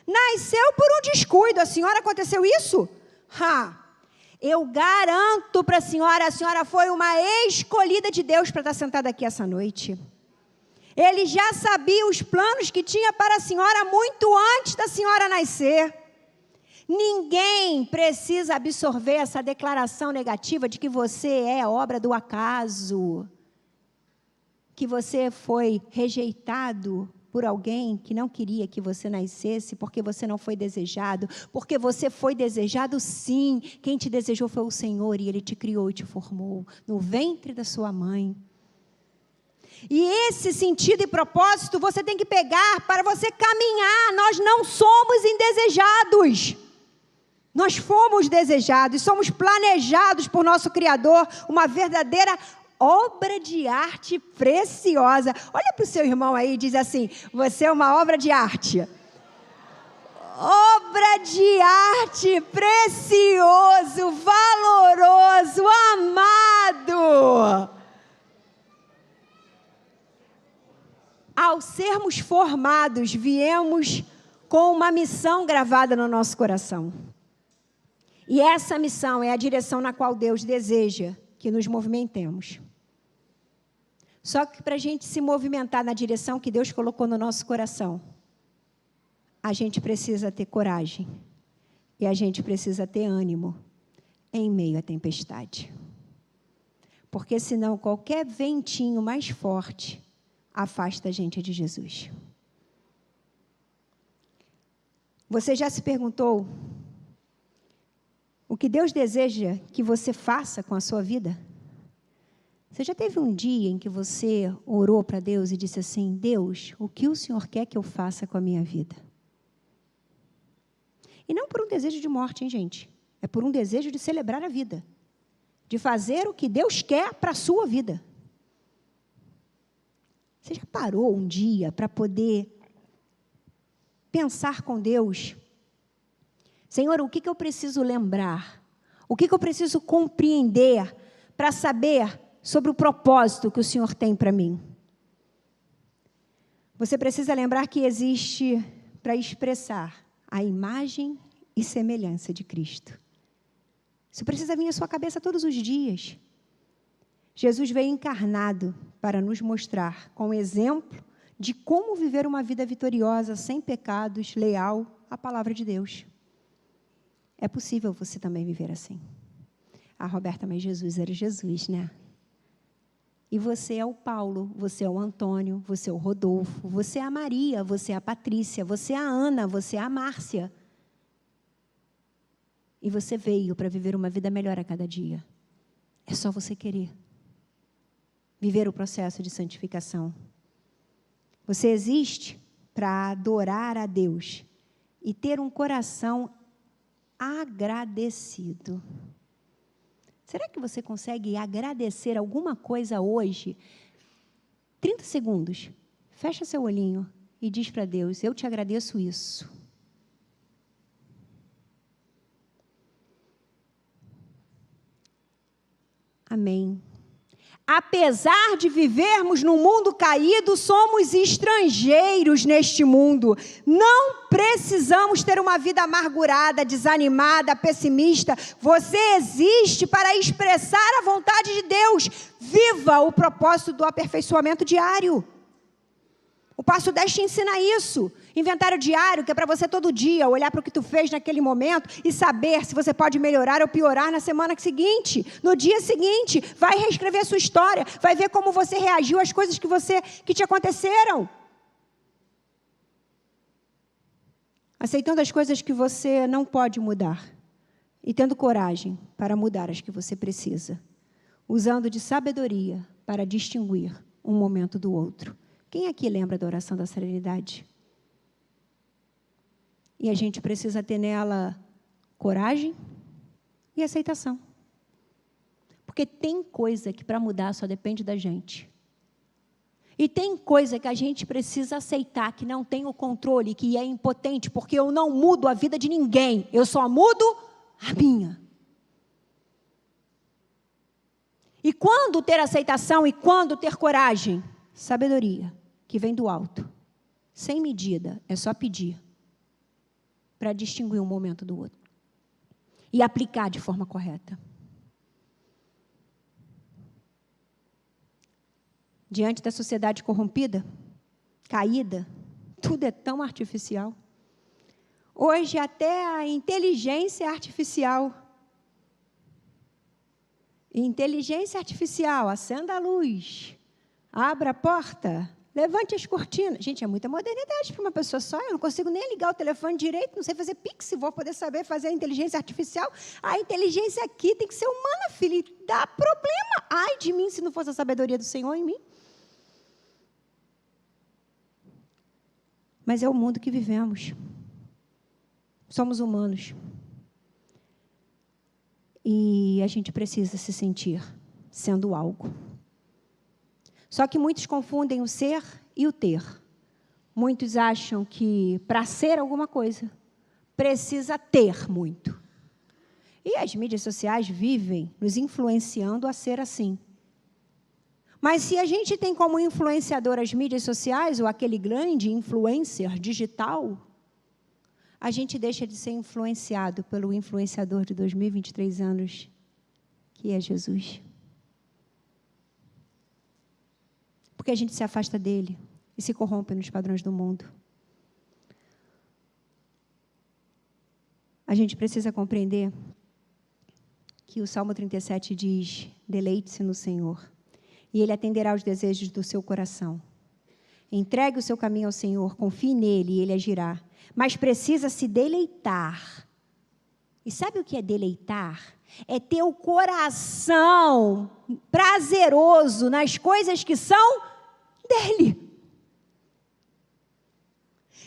nasceu por um descuido, a senhora aconteceu isso? Eu garanto para a senhora foi uma escolhida de Deus para estar sentada aqui essa noite. Ele já sabia os planos que tinha para a senhora muito antes da senhora nascer. Ninguém precisa absorver essa declaração negativa de que você é obra do acaso, que você foi rejeitado por alguém que não queria que você nascesse, porque você não foi desejado, porque você foi desejado sim. Quem te desejou foi o Senhor e Ele te criou e te formou no ventre da sua mãe. E esse sentido e propósito você tem que pegar para você caminhar. Nós não somos indesejados. Nós fomos desejados, somos planejados por nosso Criador, uma verdadeira obra de arte preciosa. Olha para o seu irmão aí e diz assim, você é uma obra de arte. Obra de arte precioso, valoroso, amado. A ao sermos formados, viemos com uma missão gravada no nosso coração. E essa missão é a direção na qual Deus deseja que nos movimentemos. Só que para a gente se movimentar na direção que Deus colocou no nosso coração, a gente precisa ter coragem. E a gente precisa ter ânimo em meio à tempestade. Porque senão qualquer ventinho mais forte afasta a gente de Jesus. Você já se perguntou o que Deus deseja que você faça com a sua vida? Você já teve um dia em que você orou para Deus e disse assim: Deus, o que o Senhor quer que eu faça com a minha vida? E não por um desejo de morte, hein, gente? É por um desejo de celebrar a vida. De fazer o que Deus quer para a sua vida. Você já parou um dia para poder pensar com Deus? Senhor, o que eu preciso lembrar? O que eu preciso compreender para saber sobre o propósito que o Senhor tem para mim? Você precisa lembrar que existe para expressar a imagem e semelhança de Cristo. Isso precisa vir à sua cabeça todos os dias. Jesus veio encarnado para nos mostrar, com exemplo, de como viver uma vida vitoriosa, sem pecados, leal à palavra de Deus. É possível você também viver assim. Ah, Roberta, mas Jesus era Jesus, né? E você é o Paulo, você é o Antônio, você é o Rodolfo, você é a Maria, você é a Patrícia, você é a Ana, você é a Márcia. E você veio para viver uma vida melhor a cada dia. É só você querer viver o processo de santificação. Você existe para adorar a Deus e ter um coração agradecido. Será que você consegue agradecer alguma coisa hoje? 30 segundos. Fecha seu olhinho e diz para Deus: eu te agradeço isso. Amém. Apesar de vivermos num mundo caído, somos estrangeiros neste mundo. Não precisamos ter uma vida amargurada, desanimada, pessimista. Você existe para expressar a vontade de Deus. Viva o propósito do aperfeiçoamento diário. O passo 10 te ensina isso. Inventário diário, que é para você todo dia olhar para o que tu fez naquele momento e saber se você pode melhorar ou piorar na semana seguinte. No dia seguinte, vai reescrever a sua história, vai ver como você reagiu às coisas que te aconteceram. Aceitando as coisas que você não pode mudar e tendo coragem para mudar as que você precisa. Usando de sabedoria para distinguir um momento do outro. Quem aqui lembra da oração da serenidade? E a gente precisa ter nela coragem e aceitação. Porque tem coisa que para mudar só depende da gente. E tem coisa que a gente precisa aceitar, que não tem o controle, que é impotente, porque eu não mudo a vida de ninguém, eu só mudo a minha. E quando ter aceitação e quando ter coragem? Sabedoria. Que vem do alto, sem medida, é só pedir, para distinguir um momento do outro, e aplicar de forma correta. Diante da sociedade corrompida, caída, tudo é tão artificial. Hoje até a inteligência artificial. Inteligência artificial, acenda a luz, abra a porta, levante as cortinas. Gente, é muita modernidade para uma pessoa só. Eu não consigo nem ligar o telefone direito, não sei fazer Pix, vou poder saber fazer a inteligência artificial. A inteligência aqui tem que ser humana, filho, e dá problema. Ai de mim, se não fosse a sabedoria do Senhor em mim. Mas é o mundo que vivemos. Somos humanos. E a gente precisa se sentir sendo algo. Só que muitos confundem o ser e o ter. Muitos acham que para ser alguma coisa, precisa ter muito. E as mídias sociais vivem nos influenciando a ser assim. Mas se a gente tem como influenciador as mídias sociais, ou aquele grande influencer digital, a gente deixa de ser influenciado pelo influenciador de 2023 anos, que é Jesus. Porque a gente se afasta dele e se corrompe nos padrões do mundo. A gente precisa compreender que o Salmo 37 diz: deleite-se no Senhor, e Ele atenderá aos desejos do seu coração. Entregue o seu caminho ao Senhor, confie nele e Ele agirá. Mas precisa se deleitar. E sabe o que é deleitar? É ter o coração prazeroso nas coisas que são dele.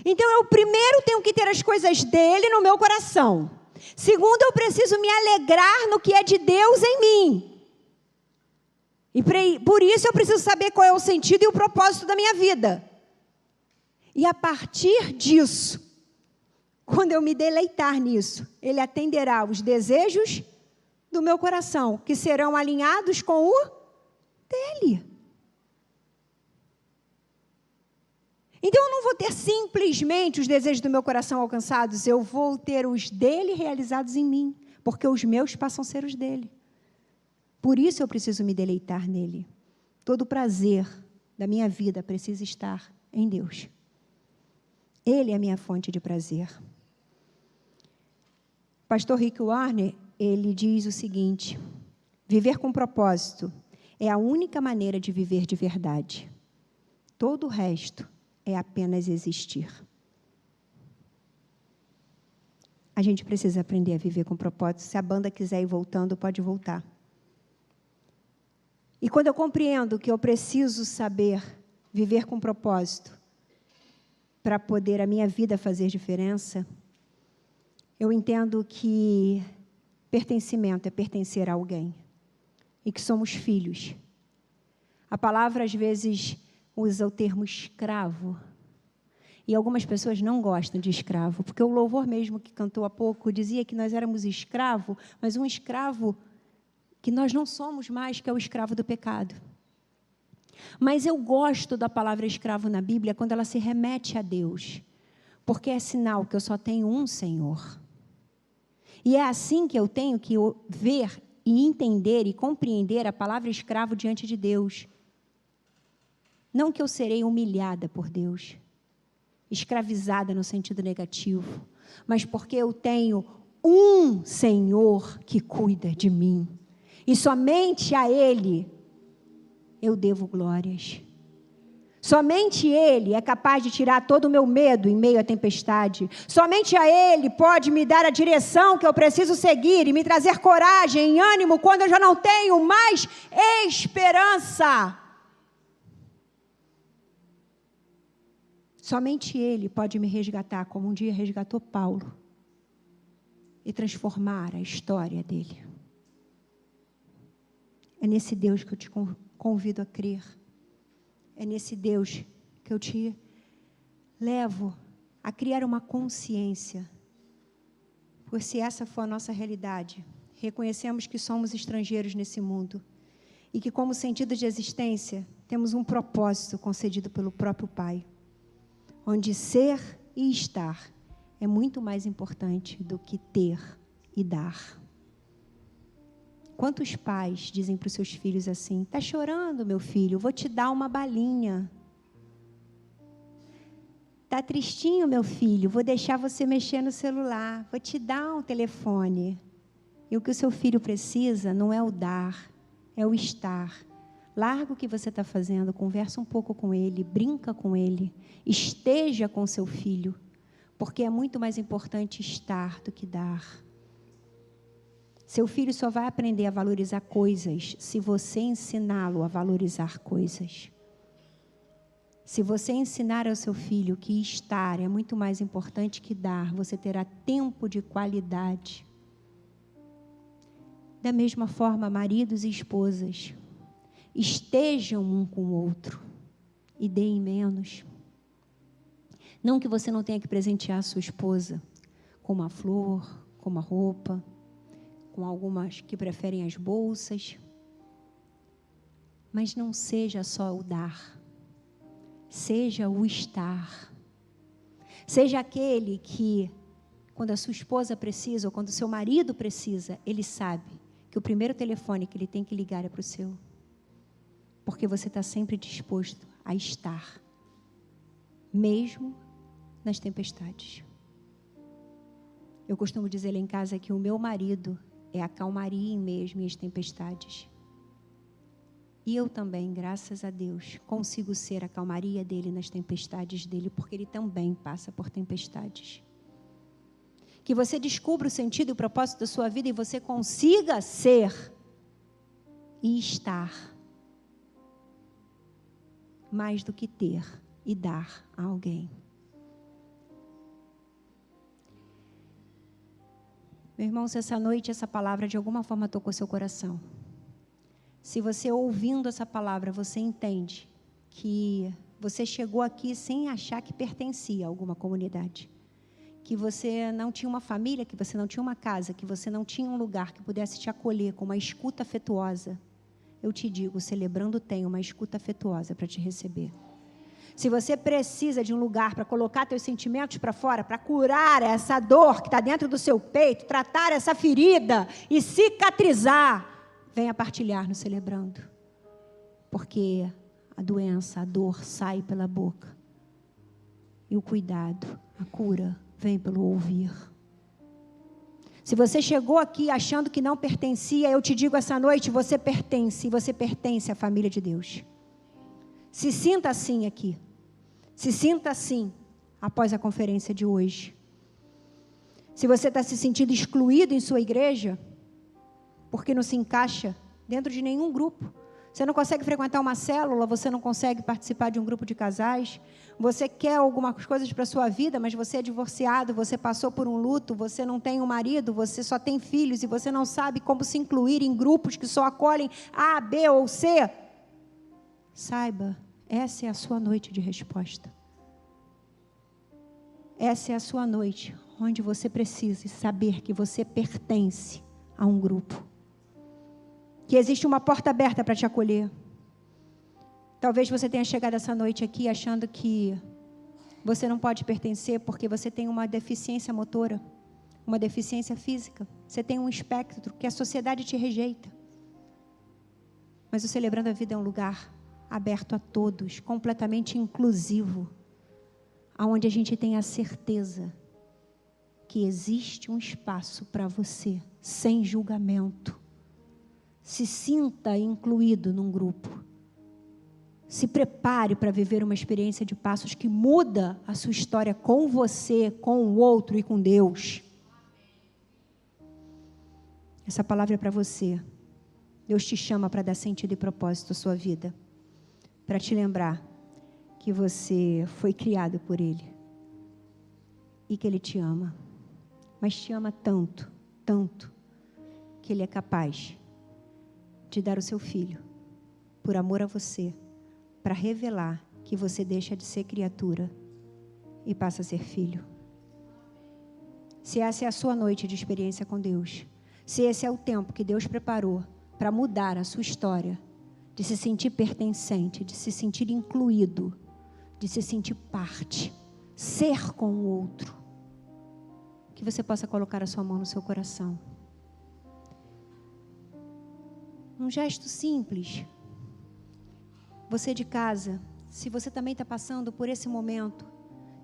Então, eu primeiro tenho que ter as coisas dele no meu coração. Segundo, eu preciso me alegrar no que é de Deus em mim. E por isso eu preciso saber qual é o sentido e o propósito da minha vida. E a partir disso, quando eu me deleitar nisso, Ele atenderá os desejos do meu coração, que serão alinhados com o dele. Então, eu não vou ter simplesmente os desejos do meu coração alcançados, eu vou ter os dele realizados em mim, porque os meus passam a ser os dele. Por isso eu preciso me deleitar nele. Todo o prazer da minha vida precisa estar em Deus. Ele é a minha fonte de prazer. Pastor Rick Warner, ele diz o seguinte: viver com propósito é a única maneira de viver de verdade. Todo o resto é apenas existir. A gente precisa aprender a viver com propósito. Se a banda quiser ir voltando, pode voltar. E quando eu compreendo que eu preciso saber viver com propósito para poder a minha vida fazer diferença, eu entendo que pertencimento é pertencer a alguém e que somos filhos. A palavra, às vezes, usa o termo escravo. E algumas pessoas não gostam de escravo, porque o louvor mesmo que cantou há pouco dizia que nós éramos escravo, mas um escravo que nós não somos mais, que é o escravo do pecado. Mas eu gosto da palavra escravo na Bíblia quando ela se remete a Deus, porque é sinal que eu só tenho um Senhor. E é assim que eu tenho que ver e entender e compreender a palavra escravo diante de Deus. Não que eu serei humilhada por Deus, escravizada no sentido negativo, mas porque eu tenho um Senhor que cuida de mim. E somente a Ele eu devo glórias. Somente Ele é capaz de tirar todo o meu medo em meio à tempestade. Somente a Ele pode me dar a direção que eu preciso seguir e me trazer coragem e ânimo quando eu já não tenho mais esperança. Somente Ele pode me resgatar, como um dia resgatou Paulo, e transformar a história dele. É nesse Deus que eu te convido a crer. É nesse Deus que eu te levo a criar uma consciência. Pois se essa for a nossa realidade, reconhecemos que somos estrangeiros nesse mundo e que, como sentido de existência, temos um propósito concedido pelo próprio Pai, onde ser e estar é muito mais importante do que ter e dar. Quantos pais dizem para os seus filhos assim: está chorando, meu filho, vou te dar uma balinha. Está tristinho, meu filho, vou deixar você mexer no celular, vou te dar um telefone. E o que o seu filho precisa não é o dar, é o estar. Larga o que você está fazendo, conversa um pouco com ele, brinca com ele, esteja com seu filho, porque é muito mais importante estar do que dar. Seu filho só vai aprender a valorizar coisas se você ensiná-lo a valorizar coisas. Se você ensinar ao seu filho que estar é muito mais importante que dar, você terá tempo de qualidade. Da mesma forma, maridos e esposas, estejam um com o outro e deem menos. Não que você não tenha que presentear a sua esposa com uma flor, com uma roupa, com algumas que preferem as bolsas. Mas não seja só o dar. Seja o estar. Seja aquele que, quando a sua esposa precisa, ou quando o seu marido precisa, ele sabe que o primeiro telefone que ele tem que ligar é para o seu. Porque você está sempre disposto a estar, mesmo nas tempestades. Eu costumo dizer lá em casa que o meu marido é a calmaria em meio às minhas tempestades. E eu também, graças a Deus, consigo ser a calmaria dele nas tempestades dele, porque ele também passa por tempestades. Que você descubra o sentido e o propósito da sua vida e você consiga ser e estar mais do que ter e dar a alguém. Meu irmão, se essa noite essa palavra de alguma forma tocou seu coração, se você ouvindo essa palavra, você entende que você chegou aqui sem achar que pertencia a alguma comunidade, que você não tinha uma família, que você não tinha uma casa, que você não tinha um lugar que pudesse te acolher com uma escuta afetuosa, eu te digo, Celebrando tem uma escuta afetuosa para te receber. Se você precisa de um lugar para colocar teus sentimentos para fora, para curar essa dor que está dentro do seu peito, tratar essa ferida e cicatrizar, venha partilhar no Celebrando. Porque a doença, a dor sai pela boca. E o cuidado, a cura, vem pelo ouvir. Se você chegou aqui achando que não pertencia, eu te digo essa noite, você pertence à família de Deus. Se sinta assim aqui. Se sinta assim após a conferência de hoje. Se você está se sentindo excluído em sua igreja, porque não se encaixa dentro de nenhum grupo. Você não consegue frequentar uma célula, você não consegue participar de um grupo de casais. Você quer algumas coisas para a sua vida, mas você é divorciado, você passou por um luto, você não tem um marido, você só tem filhos e você não sabe como se incluir em grupos que só acolhem A, B ou C. Saiba, essa é a sua noite de resposta. Essa é a sua noite onde você precisa saber que você pertence a um grupo. Que existe uma porta aberta para te acolher. Talvez você tenha chegado essa noite aqui achando que você não pode pertencer porque você tem uma deficiência motora, uma deficiência física. Você tem um espectro que a sociedade te rejeita. Mas o Celebrando a Vida é um lugar aberto a todos, completamente inclusivo, aonde a gente tem a certeza que existe um espaço para você, sem julgamento. Se sinta incluído num grupo. Se prepare para viver uma experiência de passos que muda a sua história com você, com o outro e com Deus. Essa palavra é para você. Deus te chama para dar sentido e propósito à sua vida. Para te lembrar que você foi criado por Ele. E que Ele te ama. Mas te ama tanto, tanto, que Ele é capaz de dar o seu filho, por amor a você, para revelar que você deixa de ser criatura e passa a ser filho. Se essa é a sua noite de experiência com Deus, se esse é o tempo que Deus preparou para mudar a sua história, de se sentir pertencente, de se sentir incluído, de se sentir parte, ser com o outro, que você possa colocar a sua mão no seu coração. Um gesto simples. Você de casa, se você também está passando por esse momento,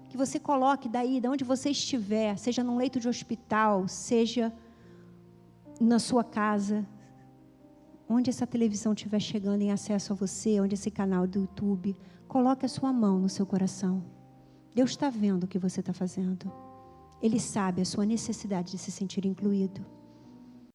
que você coloque daí, de onde você estiver, seja num leito de hospital, seja na sua casa, onde essa televisão estiver chegando em acesso a você, onde esse canal do YouTube, coloque a sua mão no seu coração. Deus está vendo o que você está fazendo. Ele sabe a sua necessidade de se sentir incluído.